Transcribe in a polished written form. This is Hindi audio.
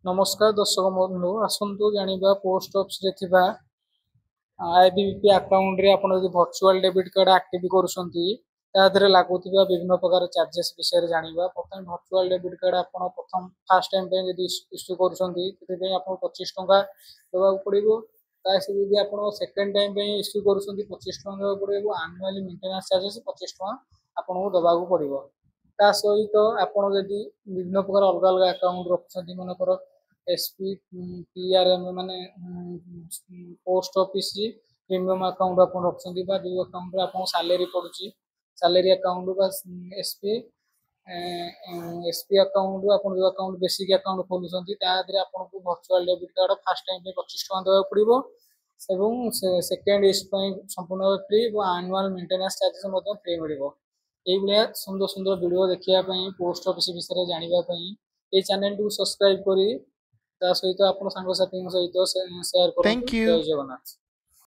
नमस्कार दर्शक बंधु आसतु जाना पोस्ट ऑफिस रे थिबा आईबीपी अकाउंट रे आपण यदि वर्चुअल डेबिट कार्ड एक्टिव करूछंती लागुवा विभिन्न प्रकार चार्जेस विषय जाना प्रथम वर्चुअल डेबिट कार्ड आपण प्रथम फास्ट टाइम पे यदि इश्यू करूछंती तेबे आपण 25 टंका देबा पड़िबो यदि आपण सेकंड टाइम पे इश्यू करूछंती 25 टंका देबा पड़िबो एनुअली मेंटेनेंस चार्जेस 25 टंका आपण देबा पड़िबो ता सहित आपण यदि विभिन्न प्रकार अलग अलग अकाउंट रखुछंती मनकर एसपी पीआरएम माने पोस्ट ऑफिस प्रीमियम अकाउंट अपन रखछंती बा जो अकाउंट रे अपन सैलरी पडुची सैलरी अकाउंट बा एसपी एसपी अकाउंट अपन जो अकाउंट बेसिक अकाउंट खोलुछंती ता दरे अपन को virtual debit card first time पे 25 टका देबा पड़िबो एवं सेकंड इस संपूर्ण फ्री और एनुअल मेंटेनेंस चार्जेस मध्य फ्री मिलिबो एई भलिया सुंदर सुंदर वीडियो देखिया पई पोस्ट ऑफिस विषय जानिबा पई ए चैनल को सब्सक्राइब करी ता सहित आपण सांग साथी सहित शेयर करंतु। Thank you. जय जगन्नाथ।